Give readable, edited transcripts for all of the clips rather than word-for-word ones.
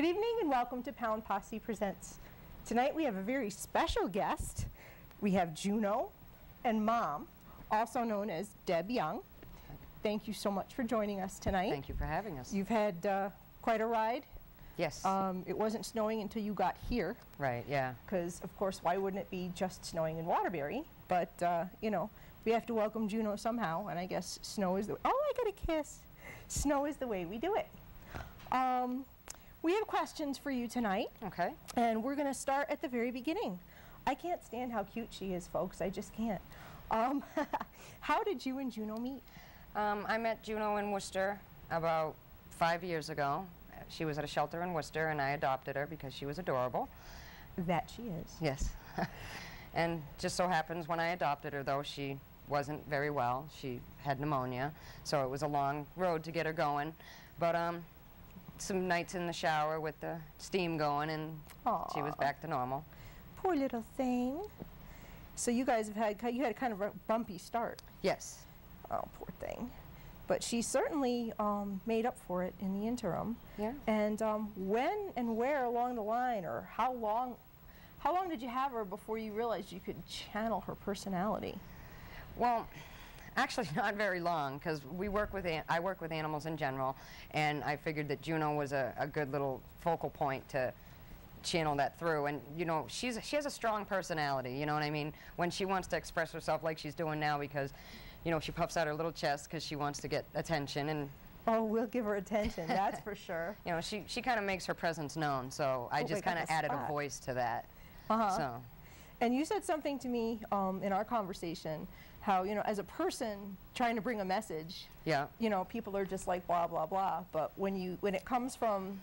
Good evening and welcome to Pound Posse Presents. Tonight we have a very special guest. We have Juno and Mom, also known as Deb Young. Thank you so much for joining us tonight. Thank you for having us. You've had quite a ride. Yes. It wasn't snowing until you got here. Right, yeah. Because, of course, why wouldn't it be just snowing in Waterbury? But, you know, we have to welcome Juno somehow, and I guess snow is the... Oh, I got a kiss. Snow is the way we do it. We have questions for you tonight. Okay. And we're going to start at the very beginning. I can't stand how cute she is, folks. I just can't. How did you and Juno meet? I met Juno in Worcester about 5 years ago. She was at a shelter in Worcester, and I adopted her because she was adorable. That she is. Yes. And just so happens when I adopted her, though, she wasn't very well. She had pneumonia, so it was a long road to get her going. But some nights in the shower with the steam going, and she was back to normal. Poor little thing. So you guys have had, you had kind of a bumpy start. Yes. Oh, poor thing. But she certainly made up for it in the interim. Yeah. And when and where along the line, or how long did you have her before you realized you could channel her personality? Well, actually not very long, because I work with animals in general, and I figured that Juno was a good little focal point to channel that through. And you know, she has a strong personality, you know what I mean, when she wants to express herself like she's doing now, because you know, she puffs out her little chest because she wants to get attention. And oh, we'll give her attention, that's for sure. You know, she kind of makes her presence known, so I just kind of added a voice to that. So. And you said something to me in our conversation, how, you know, as a person trying to bring a message, yeah, you know, people are just like blah, blah, blah. But when it comes from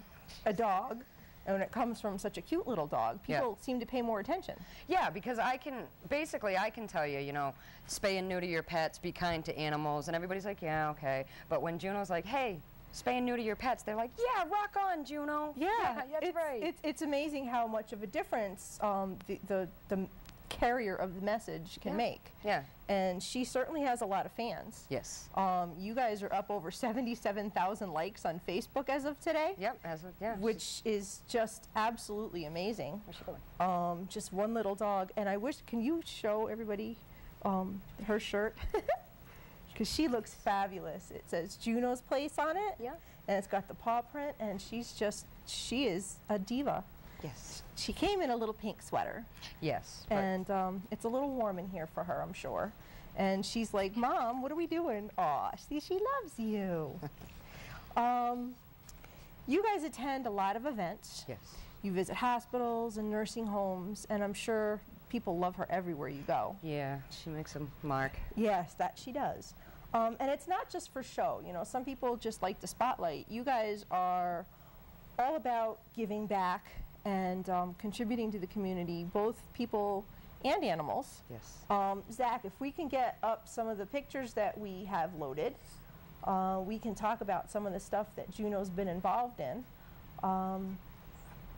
a dog, and when it comes from such a cute little dog, people seem to pay more attention. Yeah, because I can tell you, you know, spay and neuter your pets, be kind to animals, and everybody's like, yeah, okay. But when Juno's like, hey, spay and neuter your pets, they're like, yeah, rock on, Juno. Yeah, that's right. It's amazing how much of a difference the carrier of the message can make. Yeah. And she certainly has a lot of fans. Yes. You guys are up over 77,000 likes on Facebook as of today. Yep, as of, yeah. Which is just absolutely amazing. Where's she going? Just one little dog. And I wish, can you show everybody her shirt? Because she looks fabulous. It says Juno's Place on it. Yeah. And it's got the paw print, and she is a diva. Yes. She came in a little pink sweater. Yes. And it's a little warm in here for her, I'm sure. And she's like, Mom, what are we doing? Aw, see, she loves you. You guys attend a lot of events. Yes. You visit hospitals and nursing homes, and I'm sure people love her everywhere you go. Yeah, she makes a mark. Yes, that she does. And it's not just for show. You know, some people just like the spotlight. You guys are all about giving back and contributing to the community, both people and animals. Yes. Zach, if we can get up some of the pictures that we have loaded, we can talk about some of the stuff that Juno's been involved in.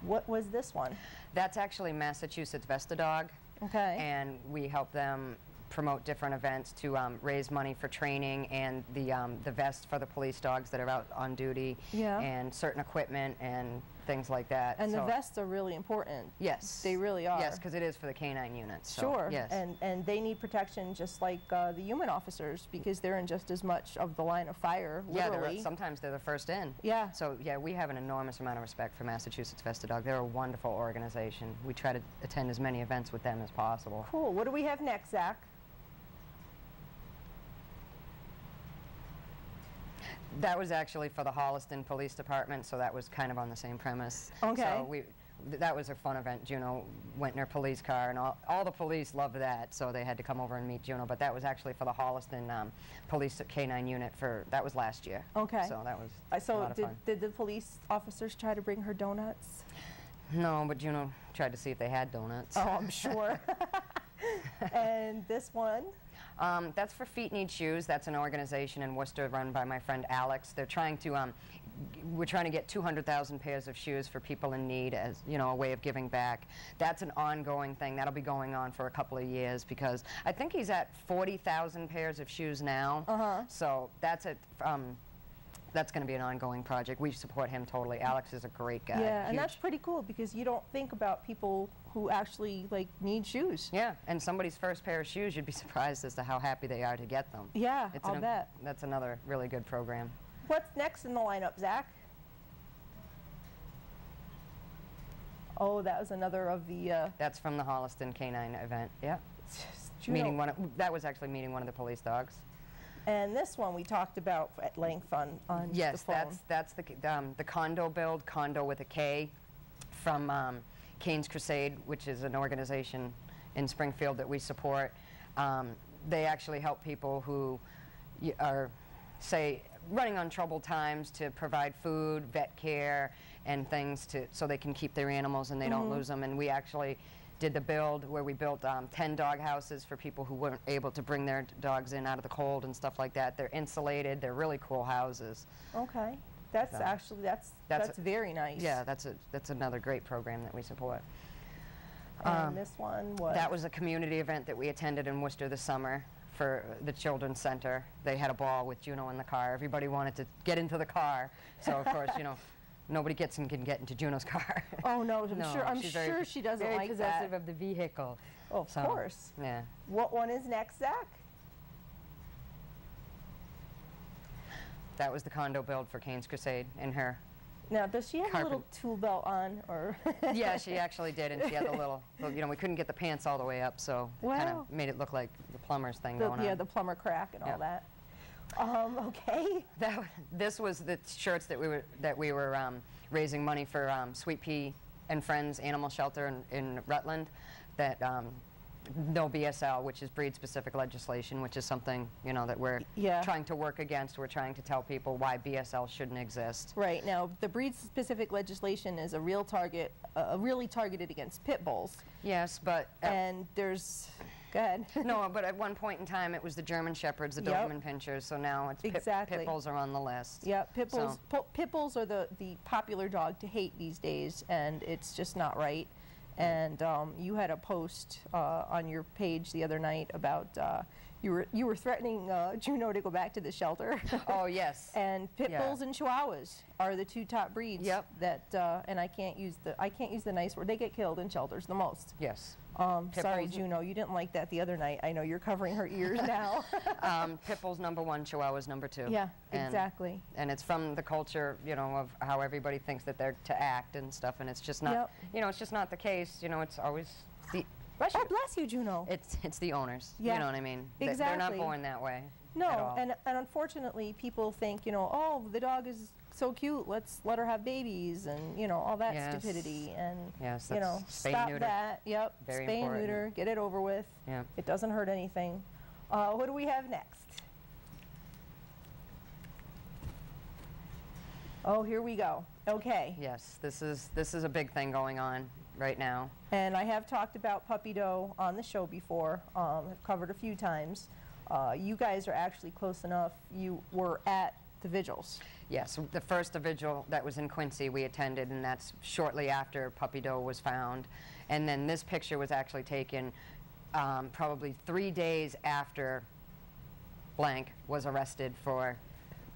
What was this one? That's actually Massachusetts Vestadog. Okay. And we help them promote different events to raise money for training and the vest for the police dogs that are out on duty, and certain equipment and things like that. And the vests are really important. Yes. They really are. Yes, because it is for the canine units. So, sure. Yes. And they need protection just like the human officers, because they're in just as much of the line of fire, literally. Yeah, sometimes they're the first in. Yeah. So, yeah, we have an enormous amount of respect for Massachusetts Vestadog. They're a wonderful organization. We try to attend as many events with them as possible. Cool. What do we have next, Zach? That was actually for the Holliston Police Department, so that was kind of on the same premise. Okay. So that was a fun event. Juno went in her police car, and all the police loved that, so they had to come over and meet Juno. But that was actually for the Holliston Police Canine Unit that was last year. Okay. So that was a lot of fun. Did the police officers try to bring her donuts? No, but Juno tried to see if they had donuts. Oh, I'm sure. And this one? That's for Feet Need Shoes. That's an organization in Worcester run by my friend Alex. They're trying to, we're trying to get 200,000 pairs of shoes for people in need as, you know, a way of giving back. That's an ongoing thing. That'll be going on for a couple of years, because I think he's at 40,000 pairs of shoes now. So that's it. that's going to be an ongoing project. We support him totally. Alex is a great guy. Yeah, and Huge. that's pretty cool because you don't think about people who actually like need shoes. Yeah, and somebody's first pair of shoes, you'd be surprised as to how happy they are to get them. Yeah, I'll bet. That's another really good program. What's next in the lineup, Zach? Oh, that was another of the... That's from the Holliston Canine event, yeah. Juno. That was actually meeting one of the police dogs. And this one we talked about at length on yes, the phone. that's the condo build, condo with a K, from Cain's Crusade, which is an organization in Springfield that we support. They actually help people who are, say, running on troubled times to provide food, vet care, and things so they can keep their animals and they don't lose them. And we actually did the build where we built 10 dog houses for people who weren't able to bring their dogs in out of the cold and stuff like that. They're insulated. They're really cool houses. Okay, that's actually that's very nice. Yeah, that's another great program that we support. And this one was? That was a community event that we attended in Worcester this summer for the Children's Center. They had a ball with Juno in the car. Everybody wanted to get into the car, so of course, you know, nobody can get into Juno's car. Oh no, I'm sure she doesn't very like possessive that. of the vehicle. Oh, of course. Yeah. What one is next, Zach? That was the condo build for Cain's Crusade in her. Now, does she have a little tool belt on, or? Yeah, she actually did, and she had the little, you know, we couldn't get the pants all the way up, so kind of made it look like the plumber's thing going on. Yeah, the plumber crack and all that. Okay. This was the shirts that we were raising money for Sweet Pea and Friends Animal Shelter in Rutland. That no BSL, which is breed-specific legislation, which is something, you know, that we're trying to work against. We're trying to tell people why BSL shouldn't exist. Right. Now, the breed-specific legislation is a real target, really targeted against pit bulls. Yes, but... and there's... Go ahead. No, but at one point in time, it was the German Shepherds, the Doberman Pinschers, so now it's pit bulls are on the list. Yeah, pit bulls are the popular dog to hate these days, and it's just not right. And you had a post on your page the other night about you were threatening Juno to go back to the shelter. Oh yes. And pit bulls and Chihuahuas are the two top breeds. Yep. That and I can't use the nice word. They get killed in shelters the most. Yes. Sorry, Juno, you didn't like that the other night. I know you're covering her ears now. Pit bulls #1, Chihuahuas #2. Yeah, exactly. And it's from the culture, you know, of how everybody thinks that they're to act and stuff, and it's just not, you know, it's just not the case. You know, it's always the... Oh, bless you, Juno. It's the owners. Yeah. You know what I mean? Exactly. They're not born that way. No, and unfortunately, people think, you know, oh, the dog is so cute, let's let her have babies, and you know, all that stupidity, and you know, stop that. Yep. Very spay important. and neuter, get it over with. Yeah. It doesn't hurt anything. What do we have next? Oh, here we go. Okay. Yes, this is a big thing going on right now. And I have talked about Puppy Dough on the show before. I've covered a few times. You guys are actually close enough. You were at the vigils. Yes, the first vigil that was in Quincy we attended, and that's shortly after Puppy Dough was found. And then this picture was actually taken probably 3 days after blank was arrested for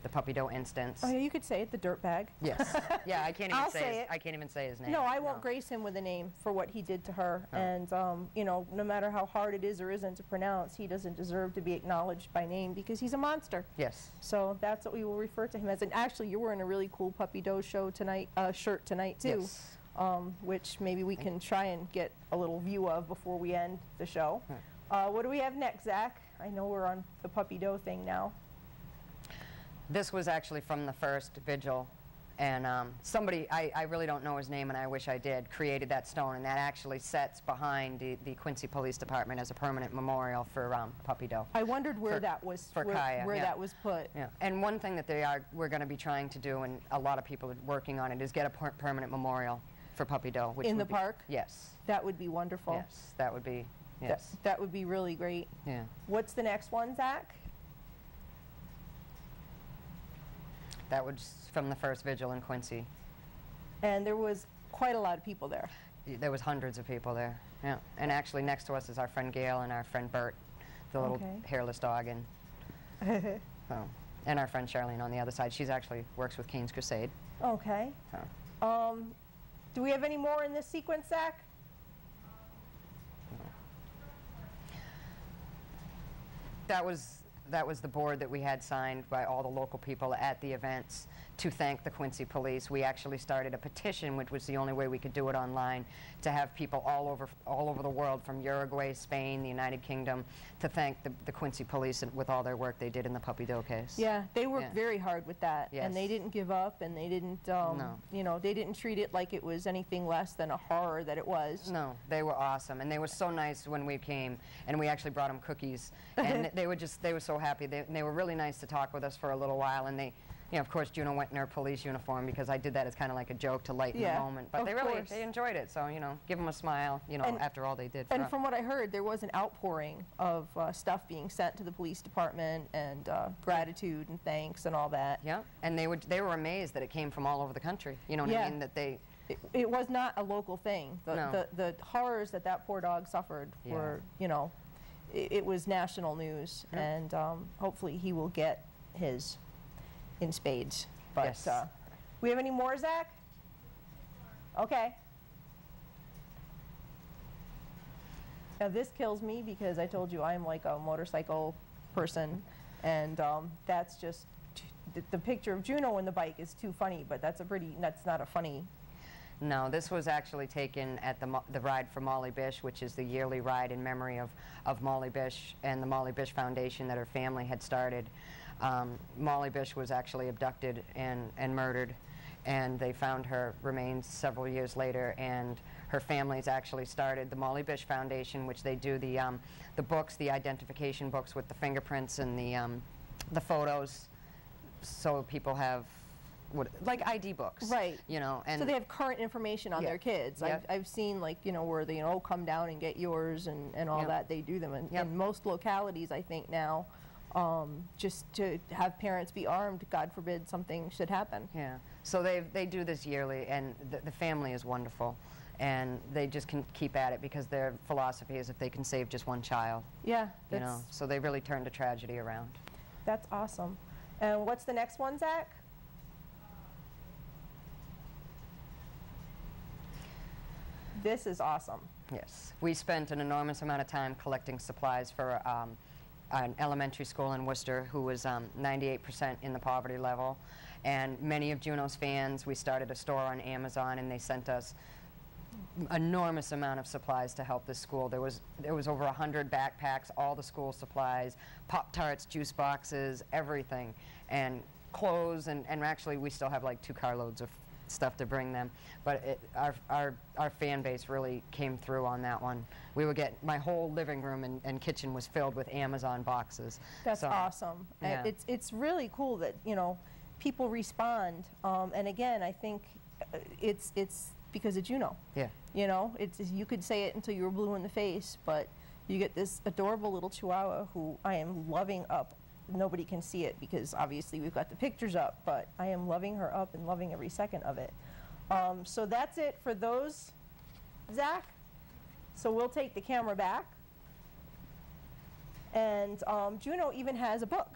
the Puppy Dough instance. Oh yeah, you could say it, the dirtbag. Yes. Yeah, I can't even I'll say it. I can't even say his name. No, I won't grace him with a name for what he did to her. Oh. And you know, no matter how hard it is or isn't to pronounce, he doesn't deserve to be acknowledged by name because he's a monster. Yes. So that's what we will refer to him as. And actually, you're wearing a really cool Puppy Dough show tonight, shirt tonight too, yes. Which maybe we can try and get a little view of before we end the show. What do we have next, Zach? I know we're on the Puppy Dough thing now. This was actually from the first vigil, and somebody, I really don't know his name and I wish I did, created that stone, and that actually sits behind the Quincy Police Department as a permanent memorial for Puppy Dough. I wondered where that was where that was put. Yeah, and one thing that we're going to be trying to do, and a lot of people are working on it, is get a permanent memorial for Puppy Dough. Which in the park? Yes. That would be wonderful. Yes, that would be, yes. That would be really great. Yeah. What's the next one, Zach? That was from the first vigil in Quincy. And there was quite a lot of people there. There was hundreds of people there, yeah. And actually next to us is our friend Gail and our friend Bert, the little hairless dog. And so And our friend Charlene on the other side. She's actually works with Cain's Crusade. Okay. So. Do we have any more in this sequence, Zach? That was the board that we had signed by all the local people at the events to thank the Quincy Police. We actually started a petition, which was the only way we could do it online, to have people all over the world, from Uruguay, Spain, the United Kingdom, to thank the Quincy Police with all their work they did in the Puppy Doe case. Yeah, they worked very hard with that, yes. and they didn't give up, and they didn't, you know, they didn't treat it like it was anything less than a horror that it was. No, they were awesome, and they were so nice when we came, and we actually brought them cookies, and they were so happy. They were really nice to talk with us for a little while, and they, you know, of course, Juno went in her police uniform because I did that as kind of like a joke to lighten the moment. But they enjoyed it. So, you know, give them a smile, you know, after all they did. And from what I heard, there was an outpouring of stuff being sent to the police department, and gratitude and thanks and all that. Yeah, and they were amazed that it came from all over the country. You know what I mean? That they. It was not a local thing. The horrors that poor dog suffered were, you know, it was national news, and hopefully he will get his in spades. But yes. We have any more, Zach? Okay. Now this kills me because I told you I'm like a motorcycle person, and that's just the picture of Juno and the bike is too funny, but that's not a funny. No, this was actually taken at the Ride for Molly Bish, which is the yearly ride in memory of Molly Bish and the Molly Bish Foundation that her family had started. Molly Bish was actually abducted and murdered, and they found her remains several years later, and her family's actually started the Molly Bish Foundation, which they do the books, the identification books with the fingerprints and the photos, so people have like ID books, right? You know, and so they have current information on their kids. I've seen, like, you know, where they, you know, come down and get yours and all that. They do them in most localities, I think now. Just to have parents be armed, God forbid something should happen. Yeah. So they do this yearly, and the family is wonderful, and they just can keep at it because their philosophy is if they can save just one child. Yeah. You know, so they really turned a tragedy around. That's awesome. And what's the next one, Zach? This is awesome. Yes. We spent an enormous amount of time collecting supplies for an elementary school in Worcester who was 98% in the poverty level. And many of Juno's fans, we started a store on Amazon, and they sent us enormous amount of supplies to help this school. There was over 100 backpacks, all the school supplies, Pop-Tarts, juice boxes, everything, and clothes, and actually we still have like 2 carloads of stuff to bring them. But our fan base really came through on that one. We would get, my whole living room and kitchen was filled with Amazon boxes. That's awesome. Yeah. It's really cool that, you know, people respond. And again, I think it's because of Juno. Yeah. You know, you could say it until you were blue in the face, but you get this adorable little Chihuahua who I am loving up. Nobody can see it because obviously we've got the pictures up, but I am loving her up and loving every second of it. So that's it for those, Zach. So we'll take the camera back. And Juno even has a book.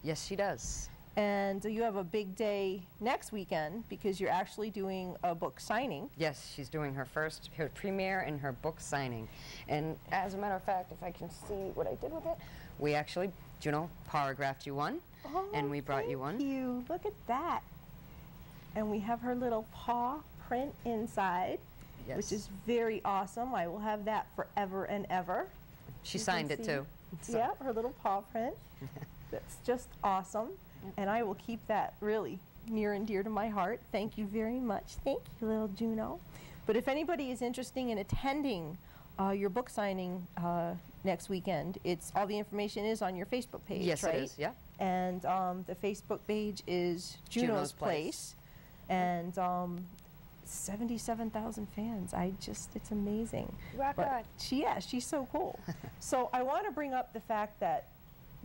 Yes, she does. And you have a big day next weekend because you're actually doing a book signing. Yes, she's doing her premiere and her book signing. And as a matter of fact, if I can see what I did with it, we actually, Juno paragraphed you one, and we brought you one. Thank you. Look at that. And we have her little paw print inside, which is very awesome. I will have that forever and ever. She signed it too. So. Yeah, her little paw print. That's just awesome. And I will keep that really near and dear to my heart. Thank you very much. Thank you, little Juno. But if anybody is interested in attending your book signing next weekend, all the information is on your Facebook page, yes, right? It is, yeah. And the Facebook page is Juno's Place. And 77,000 fans. It's amazing. Rock on. She's so cool. So I want to bring up the fact that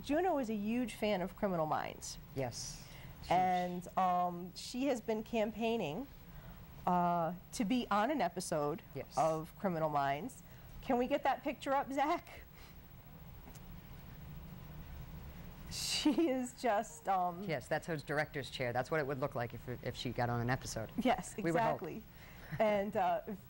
Juno is a huge fan of Criminal Minds. Yes. And she has been campaigning to be on an episode of Criminal Minds. Can we get that picture up, Zach? She is just. Yes, that's her director's chair. That's what it would look like if she got on an episode. Yes, We would hope. exactly. And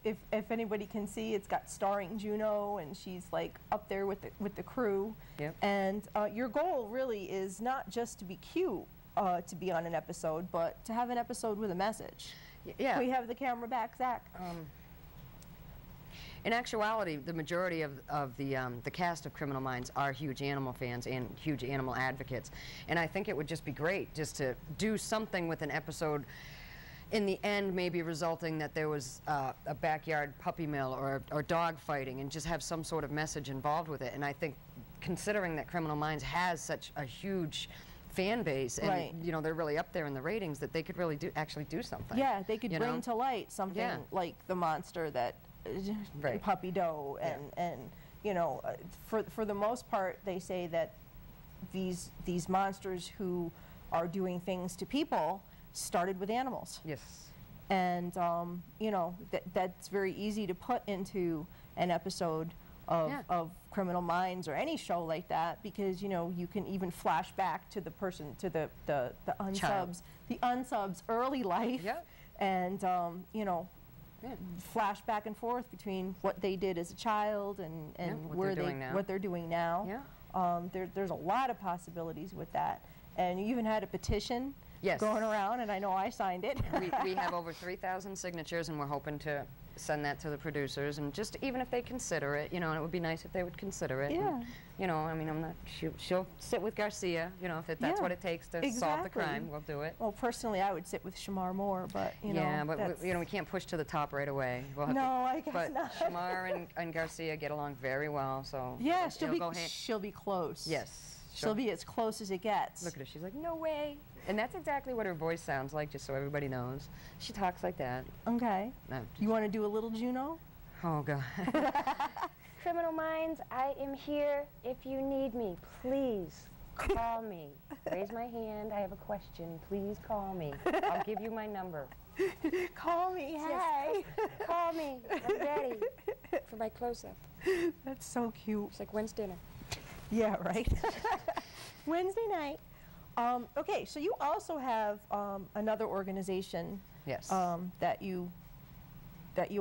if anybody can see, it's got starring Juno, and she's like up there with the crew. Yep. And your goal really is not just to be cute to be on an episode, but to have an episode with a message. Yeah. We have the camera back, Zach. In actuality, the majority of the cast of Criminal Minds are huge animal fans and huge animal advocates. And I think it would just be great just to do something with an episode in the end, maybe resulting that there was a backyard puppy mill or dog fighting, and just have some sort of message involved with it. And I think, considering that Criminal Minds has such a huge fan base, and Right. you know, they're really up there in the ratings, that they could really actually do something. Yeah, they could you bring know? to light something Yeah. like the monster that Right. Puppy Doe, and you know, for the most part, they say that these monsters who are doing things to people started with animals. Yes. And you know, that's very easy to put into an episode of, Yeah. of Criminal Minds or any show like that, because you know, you can even flash back to the person, to the Child. unsubs early life. Yep. And you know, Yeah. flash back and forth between what they did as a child and what where they're doing now. what they're doing now. Yeah. There's a lot of possibilities with that, and you even had a petition Yes. going around, and I know I signed it. we have over 3,000 signatures, and we're hoping to send that to the producers, and just even if they consider it, you know, and it would be nice if they would consider it. Yeah. And, you know, I mean, I'm not. She'll sit with Garcia. You know, if that's Yeah, what it takes to solve the exactly. crime, we'll do it. Well, personally, I would sit with Shamar more, but you Yeah, know, but that's, you know, we can't push to the top right away. We'll have no, to, I guess but not. Shamar and Garcia get along very well, so Yeah, it'll go hand. she'll be close. Yes. She'll be as close as it gets. Look at her. She's like, no way. And that's exactly what her voice sounds like, just so everybody knows. She talks like that. Okay. No, You want to do a little Juno? oh, God. Criminal Minds, I am here. If you need me, please call me. Raise my hand. I have a question. Please call me. I'll give you my number. Call me, hey. Call me. I'm ready for my close-up. That's so cute. It's like, when's dinner? Yeah, right. Wednesday night. Okay, so you also have another organization Yes. that you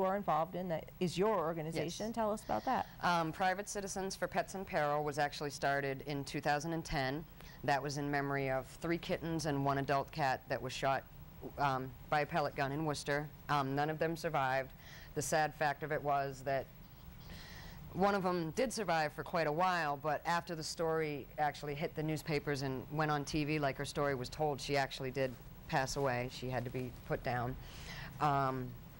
are involved in, that is your organization. Yes. Tell us about that. Private Citizens for Pets in Peril was actually started in 2010. That was in memory of 3 kittens and 1 adult cat that was shot by a pellet gun in Worcester. None of them survived. The sad fact of it was that one of them did survive for quite a while, but after the story actually hit the newspapers and went on TV, like her story was told, she actually did pass away. She had to be put down.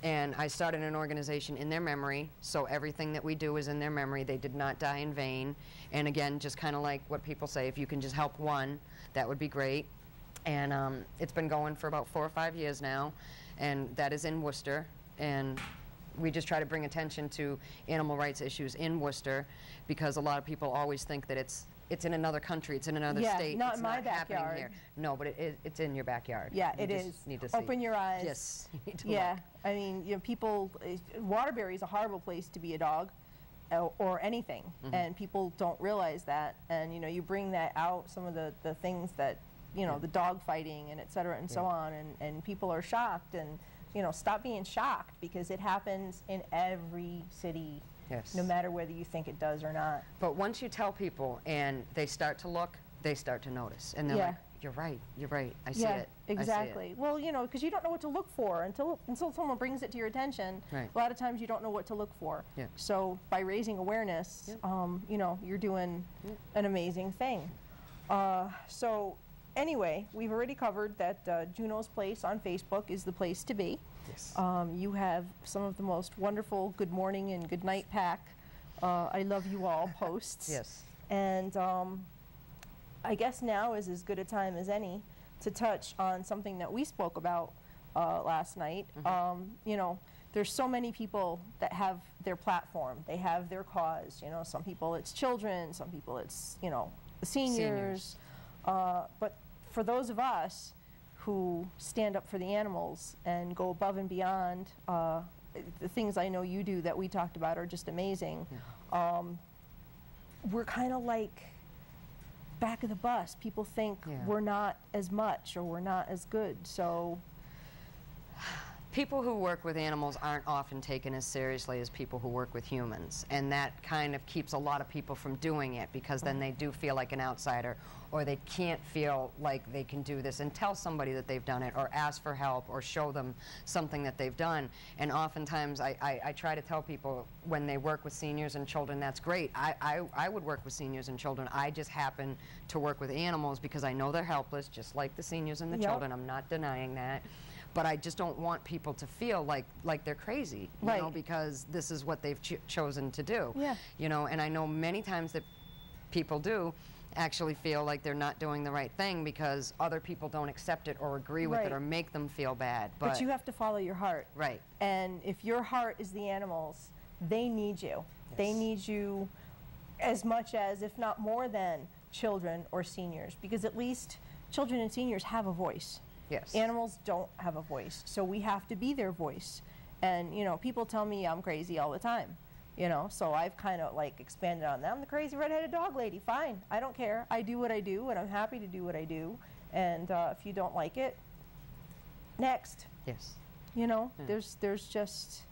And I started an organization in their memory, so everything that we do is in their memory. They did not die in vain. And again, just kind of like what people say, if you can just help one, that would be great. And it's been going for about 4 or 5 years now, and that is in Worcester. And we just try to bring attention to animal rights issues in Worcester, because a lot of people always think that it's in another country, it's in another Yeah, state, not it's in my not happening backyard. here. No, but it's in your backyard. Yeah, You it just is. Need to see. Open your eyes. Yes, you need to Yeah, look. I mean, you know, people, Waterbury is a horrible place to be a dog or anything, and people don't realize that. And you know, you bring that out, some of the things that, you know, the dog fighting and et cetera and so on, and people are shocked. And you know, stop being shocked, because it happens in every city, Yes. no matter whether you think it does or not. But once you tell people and they start to look, they start to notice, and they're Yeah. like, "You're right, you're right. I see Yeah, it. I see it." exactly. Well, you know, because you don't know what to look for until someone brings it to your attention. Right. A lot of times you don't know what to look for. Yeah. So by raising awareness, you know, you're doing an amazing thing. So anyway, we've already covered that Juno's Place on Facebook is the place to be. Yes. You have some of the most wonderful good morning and good night pack. I love you all posts. Yes. And I guess now is as good a time as any to touch on something that we spoke about last night. You know, there's so many people that have their platform. They have their cause. You know, some people it's children, some people it's, you know, the seniors. But for those of us who stand up for the animals and go above and beyond, the things I know you do that we talked about are just amazing. We're kind of like back of the bus. People think we're not as much or we're not as good. So people who work with animals aren't often taken as seriously as people who work with humans, and that kind of keeps a lot of people from doing it, because then they do feel like an outsider, or they can't feel like they can do this and tell somebody that they've done it, or ask for help, or show them something that they've done. And oftentimes I try to tell people, when they work with seniors and children, that's great. I would work with seniors and children. I just happen to work with animals because I know they're helpless, just like the seniors and the children. I'm not denying that. But I just don't want people to feel like they're crazy, you know, because this is what they've chosen to do. You know, and I know many times that people do actually feel like they're not doing the right thing because other people don't accept it or agree with it or make them feel bad. But you have to follow your heart. Right. And if your heart is the animals, they need you. They need you as much as, if not more than, children or seniors, because at least children and seniors have a voice. Yes. Animals don't have a voice, so we have to be their voice. And, you know, people tell me I'm crazy all the time, you know, so I've kind of like expanded on that. I'm the crazy redheaded dog lady. Fine, I don't care. I do what I do, and I'm happy to do what I do. And if you don't like it, next. Yes. You know, there's just,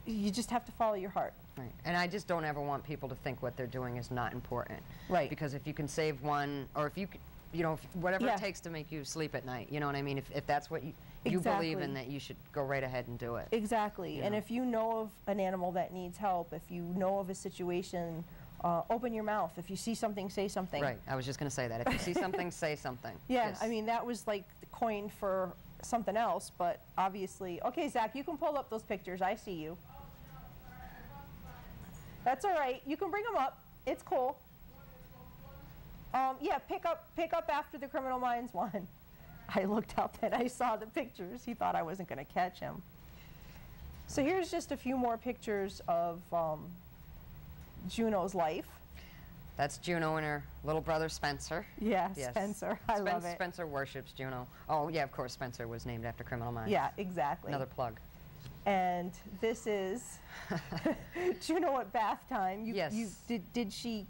you just have to follow your heart. Right. And I just don't ever want people to think what they're doing is not important. Right. Because if you can save one, or if you you know, whatever it takes to make you sleep at night, you know what I mean? If that's what you believe in, that you should go right ahead and do it. Exactly. And if you know of an animal that needs help, if you know of a situation, open your mouth. If you see something, say something. Right. I was just going to say that. If you see something, say something. Yeah. Yes. I mean, that was like coined for something else, but obviously. Okay, Zach, you can pull up those pictures. I see you. That's all right. You can bring them up. It's cool. Yeah, pick up after the Criminal Minds one. I looked up and I saw the pictures. He thought I wasn't going to catch him. So here's just a few more pictures of Juno's life. That's Juno and her little brother Spencer. Yeah, yes. Spencer. I love it. Spencer worships Juno. Oh, yeah, of course, Spencer was named after Criminal Minds. Yeah, exactly. Another plug. And this is Juno at bath time. Did she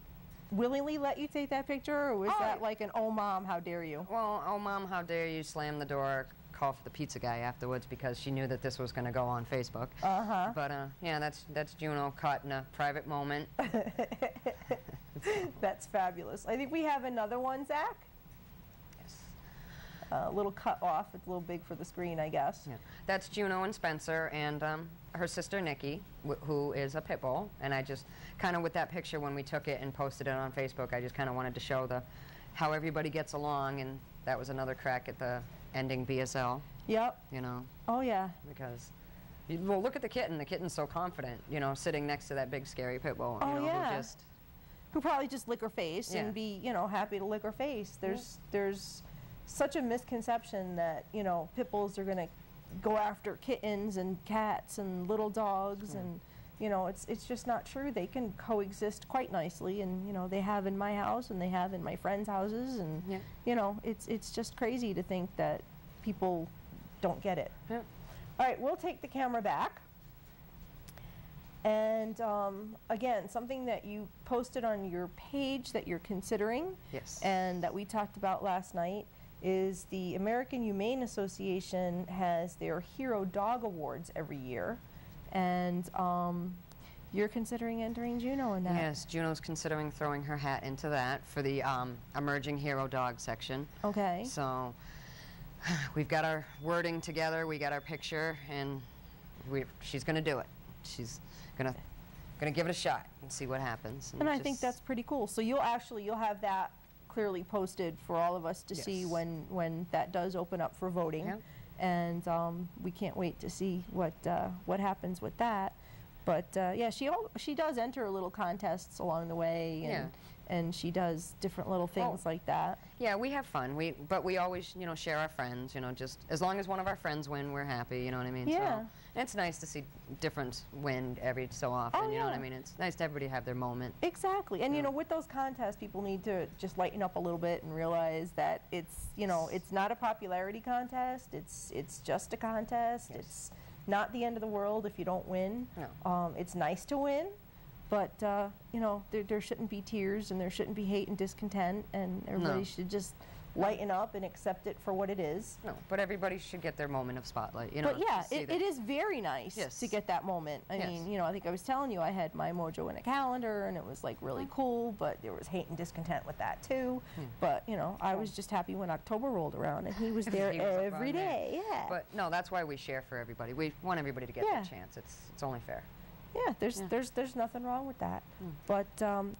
willingly let you take that picture, or was that like an, oh mom, how dare you? Well, oh mom, how dare you, slam the door, call for the pizza guy afterwards, because she knew that this was going to go on Facebook. But yeah, that's Juno caught in a private moment. That's fabulous. I think we have another one, Zach. Yes. A little cut off. It's a little big for the screen, I guess. Yeah. That's Juno and Spencer and her sister Nikki, who is a pit bull. And I just kind of, with that picture, when we took it and posted it on Facebook, I just kind of wanted to show how everybody gets along, and that was another crack at the ending BSL. Yep. You know. Oh yeah. Because, well, look at the kitten. The kitten's so confident, you know, sitting next to that big scary pit bull. Oh, you know, yeah. Who probably just lick her face and be, you know, happy to lick her face. There's such a misconception that, you know, pit bulls are going to go after kittens and cats and little dogs, and, you know, it's just not true. They can coexist quite nicely, and, you know, they have in my house and they have in my friends' houses, and, you know, it's just crazy to think that people don't get it. Yeah. All right, we'll take the camera back. And again, something that you posted on your page that you're considering, and that we talked about last night, is the American Humane Association has their Hero Dog Awards every year, and you're considering entering Juno in that. Yes, Juno's considering throwing her hat into that for the Emerging Hero Dog section. Okay. So we've got our wording together, we got our picture, and she's going to do it. She's gonna give it a shot and see what happens. And I think that's pretty cool. So you'll have that clearly posted for all of us to see when that does open up for voting. Yeah. And we can't wait to see what happens with that. But yeah, she does enter little contests along the way, and she does different little things like that. Yeah, we have fun. But we always, you know, share our friends. You know, just as long as one of our friends win, we're happy. You know what I mean? Yeah. So it's nice to see different win every so often. You know what I mean? It's nice to everybody have their moment. Exactly. And you know, with those contests, people need to just lighten up a little bit and realize that it's, you know, it's not a popularity contest. It's just a contest. It's not the end of the world if you don't win. No. It's nice to win, But, you know, there shouldn't be tears and there shouldn't be hate and discontent, and everybody should just lighten up and accept it for what it is. No, but everybody should get their moment of spotlight, you know. But yeah, it is very nice to get that moment. I mean, you know, I think I was telling you I had my mojo in a calendar and it was like really cool, but there was hate and discontent with that too. But, you know, I was just happy when October rolled around and he was there every day. Yeah. But no, that's why we share for everybody. We want everybody to get their chance. It's only fair. Yeah, there's nothing wrong with that. But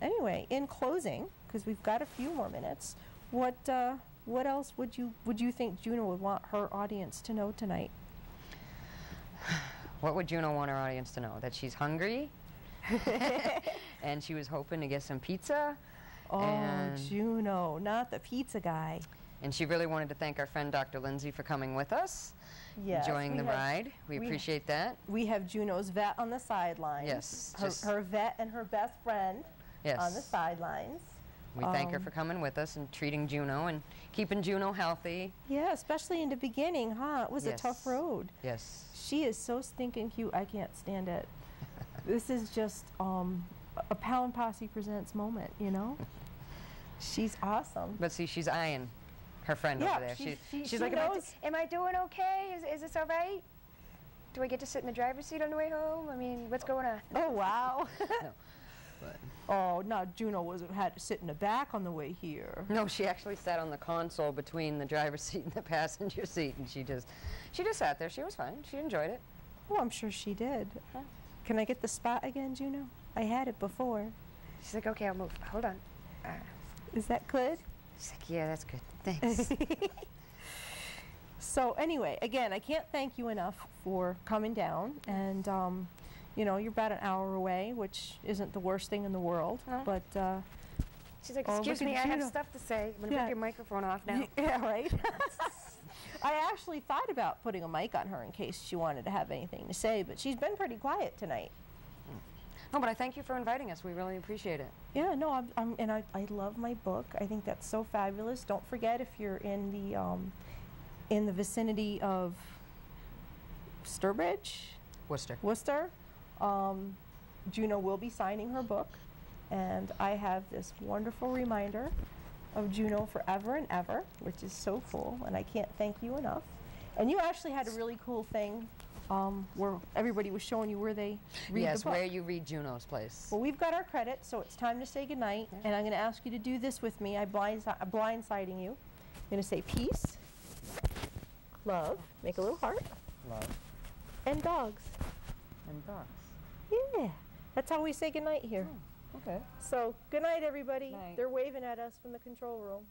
anyway, in closing, because we've got a few more minutes, what else would you think Juno would want her audience to know tonight? What would Juno want her audience to know? That she's hungry, and she was hoping to get some pizza. Oh, Juno, not the pizza guy. And she really wanted to thank our friend Dr. Lindsay for coming with us, enjoying the ride. We appreciate that. We have Juno's vet on the sidelines. Yes. Her vet and her best friend on the sidelines. We thank her for coming with us and treating Juno and keeping Juno healthy. Yeah, especially in the beginning, huh? It was a tough road. Yes. She is so stinking cute, I can't stand it. This is just a Pound Posse Presents moment, you know? She's awesome. But see, she's eyeing her friend over there. She's like, am I doing okay? Is this all right? Do I get to sit in the driver's seat on the way home? I mean, what's going on? Oh, wow. No. But oh, no, Juno had to sit in the back on the way here. No, she actually sat on the console between the driver's seat and the passenger seat, and she just sat there. She was fine. She enjoyed it. Oh, I'm sure she did. Huh? Can I get the spot again, Juno? I had it before. She's like, okay, I'll move. Hold on. Is that good? She's like, yeah, that's good. Thanks. So anyway, again, I can't thank you enough for coming down, and you know, you're about an hour away, which isn't the worst thing in the world. But she's like, excuse me, I have stuff to say. I'm gonna put your microphone off now. Yeah, right. I actually thought about putting a mic on her in case she wanted to have anything to say, but she's been pretty quiet tonight. No, but I thank you for inviting us. We really appreciate it. Yeah, no, and I love my book. I think that's so fabulous. Don't forget, if you're in the vicinity of Sturbridge, Worcester, Juno will be signing her book, and I have this wonderful reminder of Juno forever and ever, which is so cool, and I can't thank you enough. And you actually had a really cool thing where everybody was showing you where they read the book. Yes, where you read Juno's place. Well, we've got our credit, so it's time to say goodnight, and I'm going to ask you to do this with me. I'm blindsiding you. I'm going to say peace, love, make a little heart, Love. and dogs. And dogs. Yeah, that's how we say goodnight here. Oh, okay. So, good night, everybody. Night. They're waving at us from the control room.